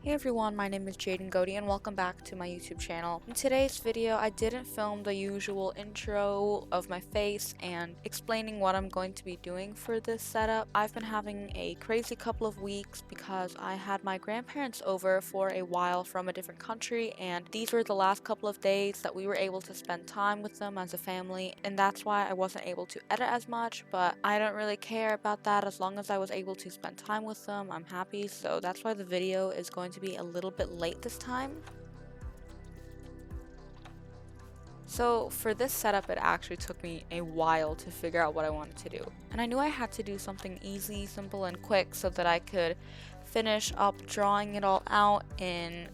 Hey everyone, my name is Jaden Godey and welcome back to my YouTube channel. In today's video, I didn't film the usual intro of my face and explaining what I'm going to be doing for this setup. I've been having a crazy couple of weeks because I had my grandparents over for a while from a different country, and these were the last couple of days that we were able to spend time with them as a family, and that's why I wasn't able to edit as much, but I don't really care about that. As long as I was able to spend time with them, I'm happy. So that's why the video is going to be a little bit late this time. So for this setup, it actually took me a while to figure out what I wanted to do. And I knew I had to do something easy, simple, and quick so that I could finish up drawing it all out in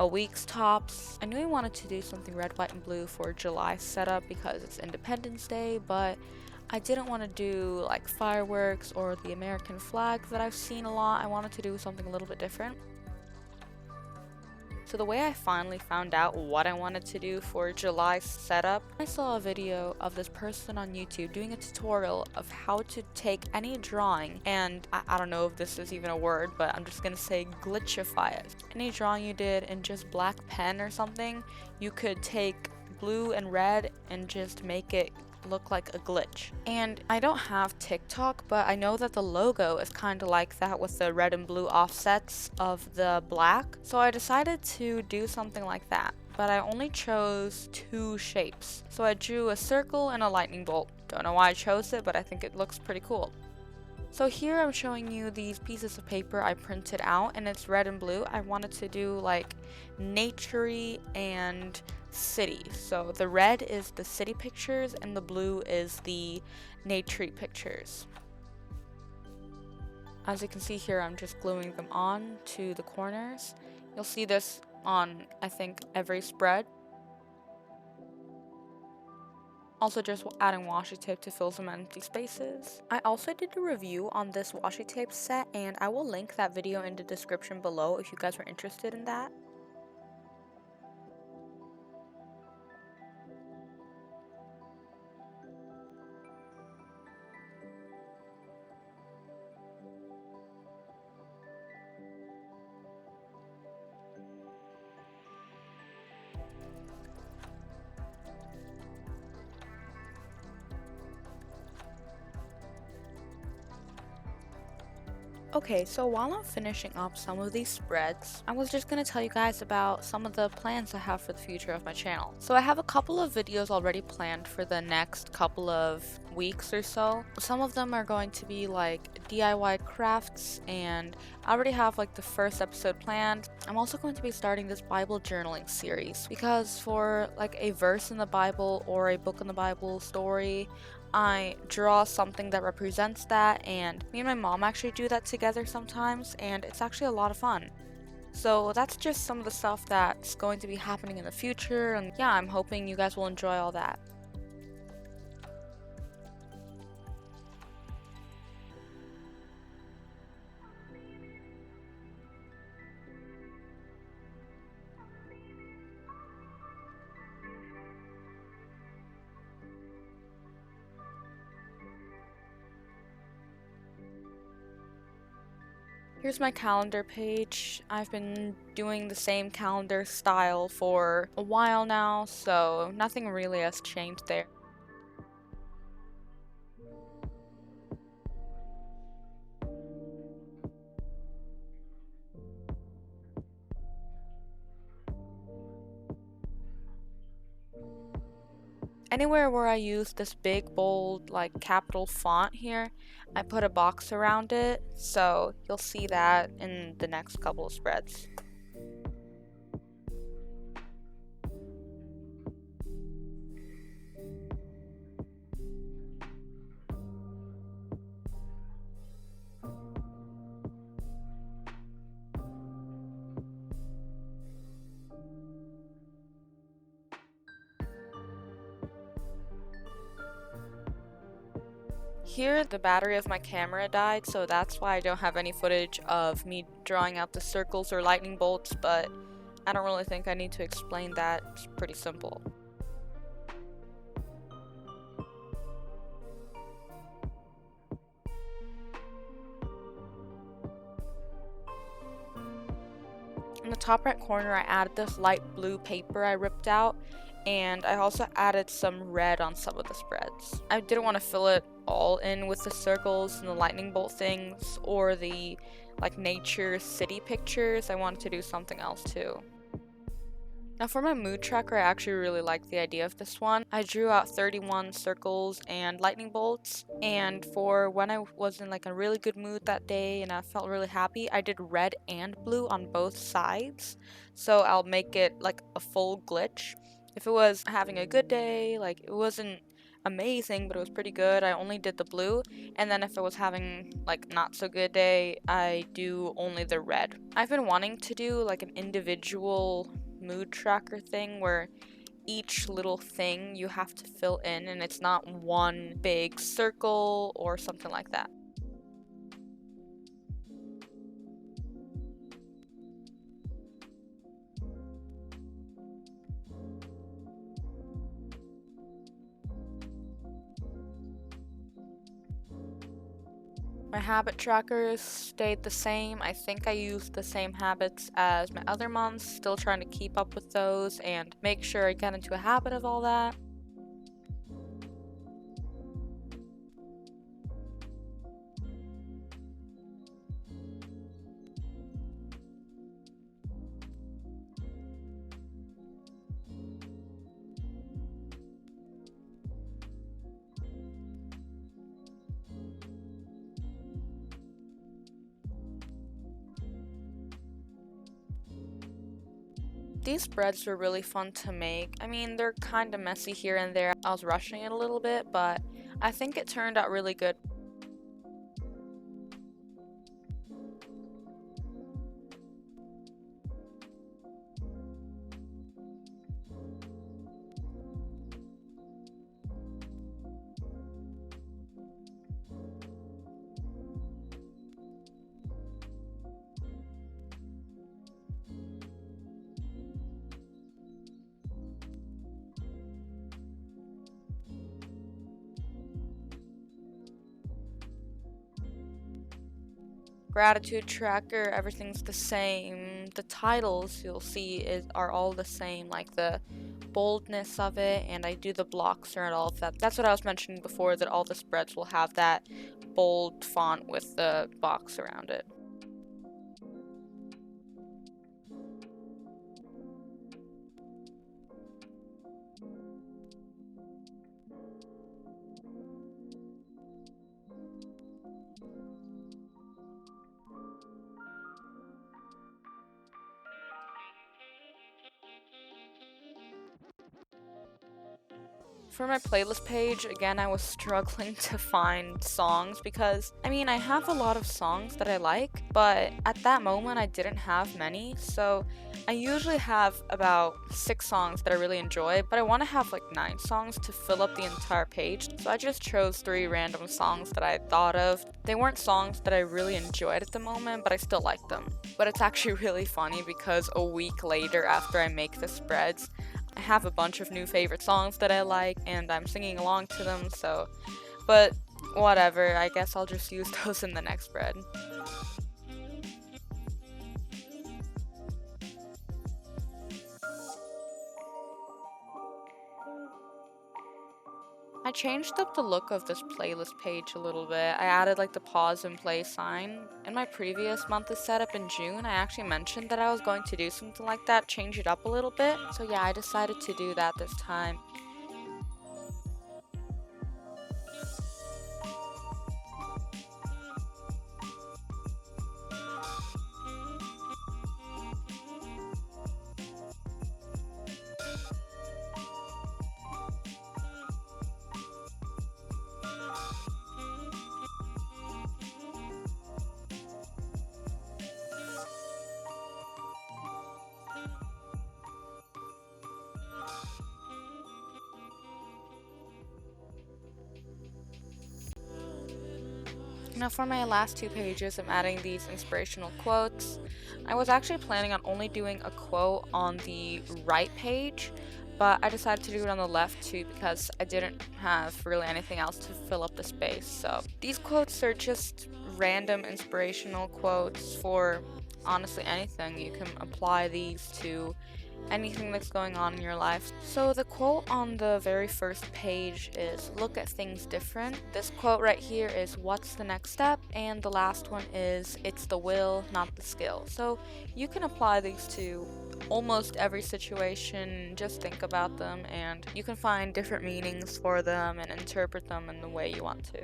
a week's tops. I knew I wanted to do something red, white, and blue for July setup because it's Independence Day, but I didn't want to do like fireworks or the American flag that I've seen a lot. I wanted to do something a little bit different. So the way I finally found out what I wanted to do for July setup, I saw a video of this person on YouTube doing a tutorial of how to take any drawing, and I don't know if this is even a word, but I'm just gonna say glitchify it. Any drawing you did in just black pen or something, you could take blue and red and just make it look like a glitch. And I don't have TikTok, but I know that the logo is kind of like that with the red and blue offsets of the black, so I decided to do something like that, but I only chose two shapes. So I drew a circle and a lightning bolt. Don't know why I chose it, but I think it looks pretty cool. So here I'm showing you these pieces of paper I printed out, and it's red and blue. I wanted to do like nature-y and city. So the red is the city pictures and the blue is the nature pictures. As you can see here, I'm just gluing them on to the corners. You'll see this on, I think, every spread. Also just adding washi tape to fill some empty spaces. I also did a review on this washi tape set, and I will link that video in the description below if you guys are interested in that. Okay, so while I'm finishing up some of these spreads, I was just gonna tell you guys about some of the plans I have for the future of my channel. So I have a couple of videos already planned for the next couple of weeks or so. Some of them are going to be like DIY crafts, and I already have like the first episode planned. I'm also going to be starting this Bible journaling series because for like a verse in the Bible or a book in the Bible story, I draw something that represents that, and me and my mom actually do that together sometimes, and it's actually a lot of fun. So that's just some of the stuff that's going to be happening in the future, and yeah, I'm hoping you guys will enjoy all that. Here's my calendar page. I've been doing the same calendar style for a while now, so nothing really has changed there. Anywhere where I use this big, bold, like capital font here, I put a box around it, so you'll see that in the next couple of spreads. Here, the battery of my camera died, so that's why I don't have any footage of me drawing out the circles or lightning bolts, but I don't really think I need to explain that. It's pretty simple. the top right corner, I added this light blue paper I ripped out, and I also added some red on some of the spreads. I didn't want to fill it all in with the circles and the lightning bolt things or the like nature city pictures. I wanted to do something else too. Now for my mood tracker, I actually really like the idea of this one. I drew out 31 circles and lightning bolts, and for when I was in like a really good mood that day and I felt really happy, I did red and blue on both sides. So I'll make it like a full glitch. If it was having a good day, like it wasn't amazing, but it was pretty good, I only did the blue. And then if it was having like not so good day, I do only the red. I've been wanting to do like an individual mood tracker thing where each little thing you have to fill in and it's not one big circle or something like that. My habit trackers stayed the same. I think I used the same habits as my other months, still trying to keep up with those and make sure I get into a habit of all that. These spreads were really fun to make. I mean, they're kind of messy here and there. I was rushing it a little bit, but I think it turned out really good. Gratitude tracker, everything's the same. The titles you'll see are all the same, like the boldness of it, and I do the blocks around all of that. That's what I was mentioning before, that all the spreads will have that bold font with the box around it. For my playlist page, again, I was struggling to find songs because, I mean, I have a lot of songs that I like, but at that moment I didn't have many, so I usually have about 6 songs that I really enjoy, but I want to have like 9 songs to fill up the entire page, so I just chose 3 random songs that I thought of. They weren't songs that I really enjoyed at the moment, but I still like them. But it's actually really funny because a week later after I make the spreads, I have a bunch of new favorite songs that I like and I'm singing along to them, so, but whatever, I guess I'll just use those in the next spread. I changed up the look of this playlist page a little bit. I added like the pause and play sign. In my previous monthly setup in June, I actually mentioned that I was going to do something like that, change it up a little bit. So yeah, I decided to do that this time. Now for my last 2 pages, I'm adding these inspirational quotes. I was actually planning on only doing a quote on the right page, but I decided to do it on the left too because I didn't have really anything else to fill up the space. So these quotes are just random inspirational quotes for honestly anything. You can apply these to anything that's going on in your life. So the quote on the very first page is look at things different. This quote right here is what's the next step, and the last one is it's the will, not the skill. So you can apply these to almost every situation. Just think about them and you can find different meanings for them and interpret them in the way you want to.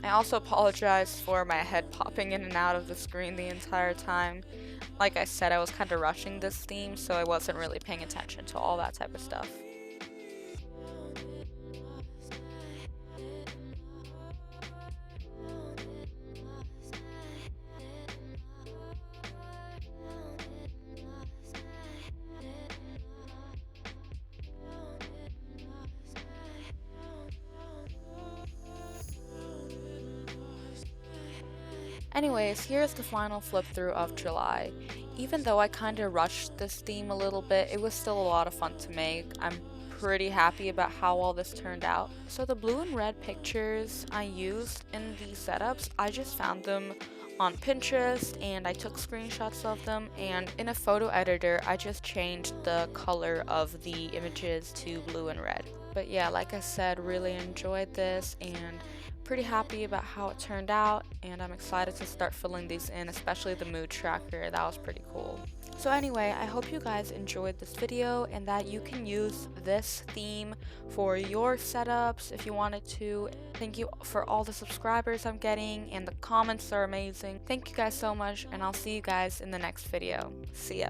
I also apologize for my head popping in and out of the screen the entire time. Like I said, I was kind of rushing this theme, so I wasn't really paying attention to all that type of stuff. Anyways, here's the final flip through of July. Even though I kinda rushed this theme a little bit, it was still a lot of fun to make. I'm pretty happy about how all this turned out. So the blue and red pictures I used in these setups, I just found them on Pinterest and I took screenshots of them, and in a photo editor I just changed the color of the images to blue and red. But yeah, like I said, really enjoyed this and pretty happy about how it turned out, and I'm excited to start filling these in, especially the mood tracker. That was pretty cool. So anyway, I hope you guys enjoyed this video and that you can use this theme for your setups if you wanted to. Thank you for all the subscribers I'm getting, and the comments are amazing. Thank you guys so much, and I'll see you guys in the next video. See ya.